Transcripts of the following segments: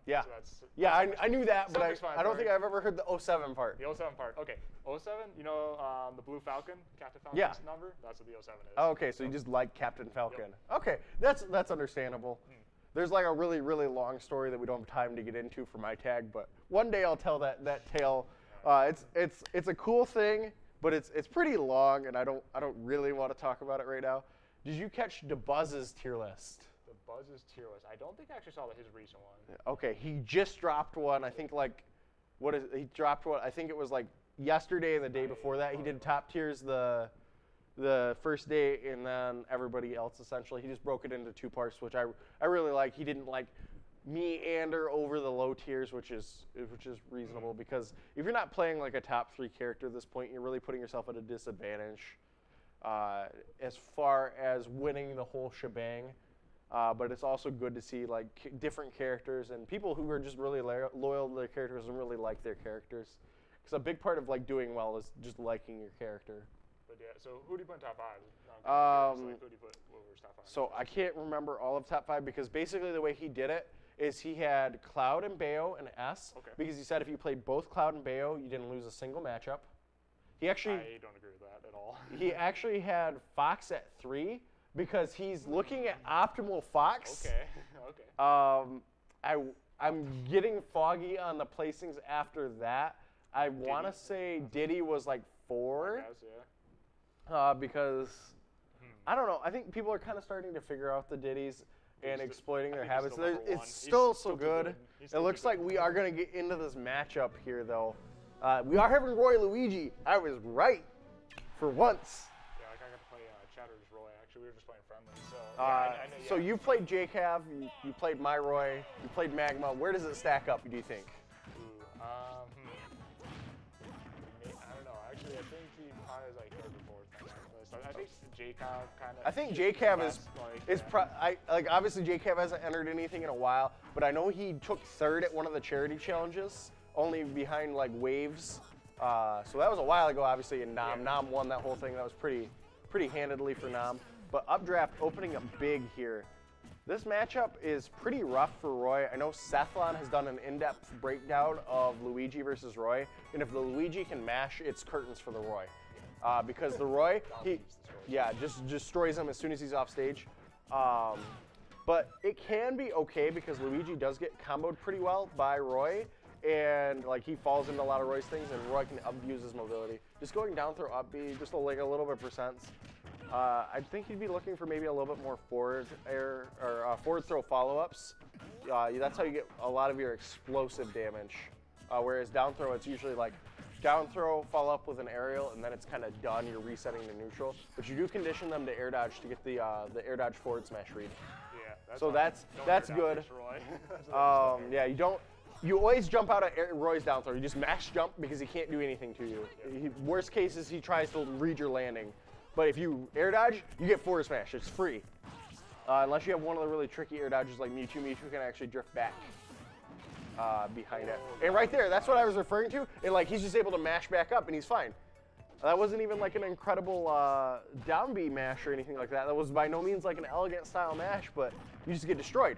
Yeah. So that's I knew that, but I don't self-explanatory. think I've ever heard the 07 part. The 07 part. Okay. 07, you know the Blue Falcon, Captain Falcon's Yeah. number? That's what the 07 is. Oh, okay, so you just like Captain Falcon. Yep. Okay, that's understandable. There's like a really, really long story that we don't have time to get into for my tag, but one day I'll tell that tale. It's a cool thing, but it's pretty long, and I don't really want to talk about it right now. Did you catch DeBuzz's tier list? DeBuzz's tier list. I don't think I actually saw his recent one. Okay, he just dropped one. I think he dropped one. I think it was like yesterday and the day before that. He did top tiers the first day, and then everybody else essentially. He just broke it into 2 parts, which I really like. He didn't like meander over the low tiers, which is reasonable, because if you're not playing like a top 3 character at this point, you're really putting yourself at a disadvantage as far as winning the whole shebang. But it's also good to see like different characters and people who are just really loyal to their characters and really like their characters. Because a big part of like doing well is just liking your character. But yeah, so who do you put in top 5? Who do you put over top 5? So I can't remember all of top 5, because basically the way he did it is he had Cloud and Bayo and S. Okay. Because he said if you played both Cloud and Bayo, you didn't lose a single matchup. I don't agree with that at all. He actually had Fox at 3, because he's looking at optimal Fox. Okay. I'm getting foggy on the placings after that. I want to say Diddy was like 4. I guess, yeah. Because I don't know. I think people are kind of starting to figure out the Diddies and exploiting their habits. It's still so good. It looks like we are going to get into this matchup here, though. We are having Roy Luigi. I was right for once. Yeah, I got to play Cheddar's Roy. Actually, we were just playing friendly. So, I know, so you played JCav, you played My Roy, you played Magma. Where does it stack up, do you think? Ooh, I don't know. Actually, I think he probably is like 3rd or 4th on that list. I think JCav kind of. I think JCav obviously JCav hasn't entered anything in a while, but I know he took 3rd at one of the charity challenges, only behind like Waves. So that was a while ago, obviously, and Nam won that whole thing. That was pretty handedly for Nam. But Updraft opening up big here. This matchup is pretty rough for Roy. I know Sethlon has done an in-depth breakdown of Luigi versus Roy, and if the Luigi can mash, it's curtains for the Roy. Because the Roy, just destroys him as soon as he's off stage. But it can be okay because Luigi does get comboed pretty well by Roy, and like he falls into a lot of Roy's things, and Roy can abuse his mobility. Just going down throw up B, just like a little bit percents. I think he'd be looking for maybe a little bit more forward air or forward throw follow-ups. That's how you get a lot of your explosive damage. Whereas down throw, it's usually like down throw, follow up with an aerial, and then it's kind of done. You're resetting to neutral. But you do condition them to air dodge to get the air dodge forward smash read. Yeah. So that's good. You always jump out at Roy's down throw. You just mash jump because he can't do anything to you. Worst case is he tries to read your landing. But if you air dodge, you get forward smash. It's free. Unless you have one of the really tricky air dodges like Mewtwo. Mewtwo can actually drift back behind it. And right there, that's what I was referring to. And like he's just able to mash back up and he's fine. That wasn't even like an incredible down B mash or anything like that. That was by no means like an elegant style mash, but you just get destroyed.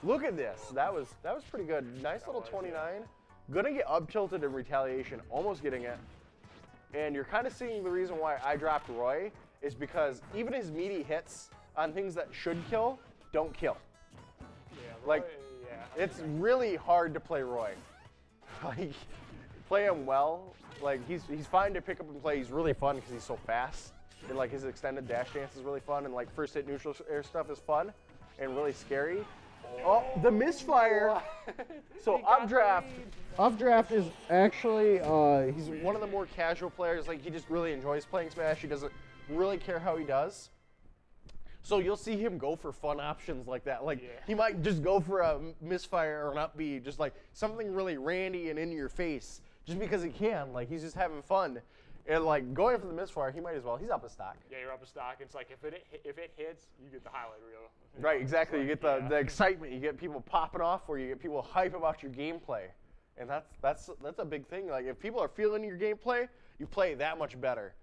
Look at this. That was pretty good. Nice little 29. Gonna get up tilted in retaliation, almost getting it. And you're kind of seeing the reason why I dropped Roy is because even his meaty hits on things that should kill, don't kill. Yeah, Roy, like, it's really hard to play Roy. Like, play him well. Like, he's fine to pick up and play. He's really fun because he's so fast. And, like, his extended dash dance is really fun. And, like, first hit neutral air stuff is fun and really scary. Oh, the misfire. So Updraft is actually, he's one of the more casual players. Like, he just really enjoys playing Smash. He doesn't really care how he does. So you'll see him go for fun options like that. Like, he might just go for a misfire or an up B, just like something really randy and in your face, just because he can. Like, he's just having fun. And like going for the misfire, he might as well. He's up a stock. Yeah, you're up a stock. It's like if it hits, you get the highlight reel. Right, exactly. You get the excitement. You get people popping off, or you get people hype about your gameplay, and that's a big thing. Like if people are feeling your gameplay, you play that much better.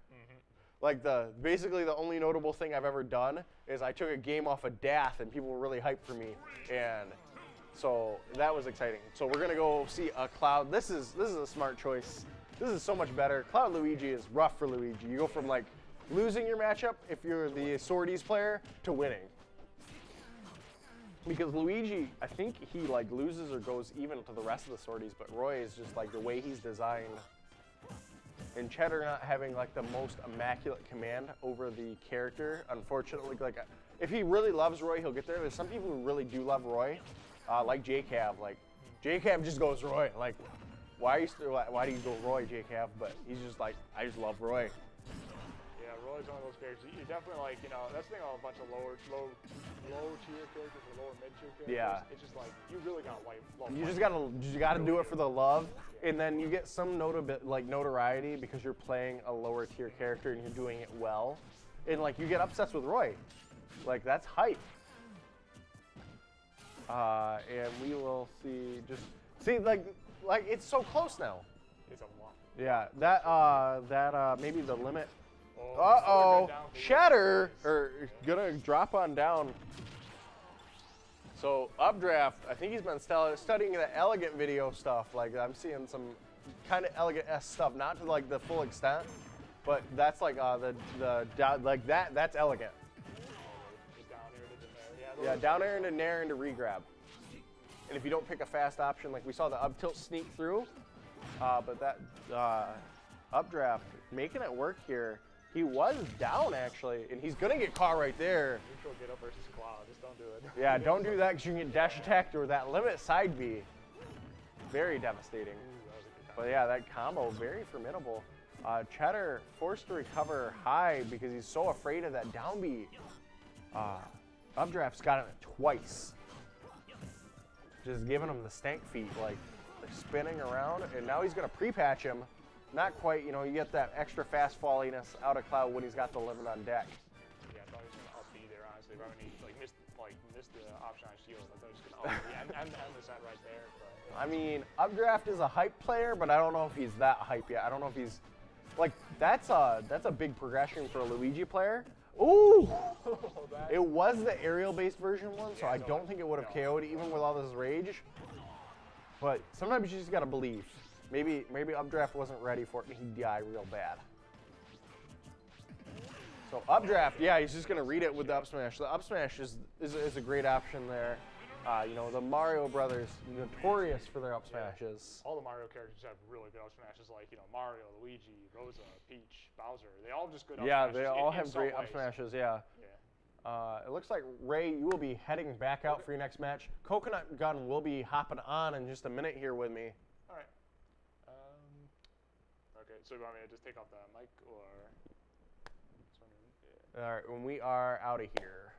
Like basically the only notable thing I've ever done is I took a game off of Dath, and people were really hyped for me, and So that was exciting. So we're gonna go see a Cloud. This is a smart choice. This is so much better. Cloud Luigi is rough for Luigi. You go from like losing your matchup if you're the Swordies player to winning. Because Luigi, I think he like loses or goes even to the rest of the Swordies, but Roy is just like the way he's designed. And Cheddar not having like the most immaculate command over the character, unfortunately. Like, if he really loves Roy, he'll get there. There's some people who really do love Roy, like JCav. Like, JCav just goes Roy. Like, why do you go Roy, JCav? But he's just like, I just love Roy. Yeah, Roy's one of those characters. You definitely like, you know, that's the thing on a bunch of low tier characters or lower mid tier characters. Yeah. It's just like you really gotta love. You just gotta do it for the love, and then you get some notoriety because you're playing a lower tier character and you're doing it well, and like you get upsets with Roy, like that's hype. And we will see like it's so close now. It's a lot. Yeah, that maybe the limit. Uh-oh, Cheddar, gonna drop on down. So Updraft, I think he's been studying the elegant video stuff. Like I'm seeing some kind of elegant stuff, not to like the full extent, but that's like that's elegant. Yeah, down air into nair into regrab. And if you don't pick a fast option, like we saw the up tilt sneak through, but that Updraft making it work here. He was down actually, and he's gonna get caught right there. Neutral get up versus Cloud, just don't do it. Yeah, don't do that because you can get dash attacked or that limit side B. Very devastating. But yeah, that combo, very formidable. Cheddar forced to recover high because he's so afraid of that down B. Updraft's got it twice. Just giving him the stank feet, like spinning around, and now he's gonna pre-patch him. Not quite, you know, you get that extra fast falliness out of Cloud when he's got the limit on deck. Yeah, I thought he was gonna up B there, honestly. But when he missed the option on shield, I thought he was gonna up B and the set right there. But, I mean, Updraft is a hype player, but I don't know if he's that hype yet. I don't know if he's like that's a big progression for a Luigi player. Ooh! It was the aerial-based version one, so I don't think it would have KO'd even with all this rage. But sometimes you just gotta believe. Maybe Updraft wasn't ready for it and he died real bad. So Updraft, yeah, he's just gonna read it with the up smash. The up smash is a great option there. You know, the Mario brothers, notorious for their up smashes. all the Mario characters have really good up smashes, like, you know, Mario, Luigi, Rosa, Peach, Bowser. They all just good up smashes. Yeah, they all have great up smashes, yeah. It looks like, Ray, you will be heading back out for your next match. Coconut Gun will be hopping on in just a minute here with me. All right. Okay, so you want me to just take off the mic, or? All right, when we are out of here.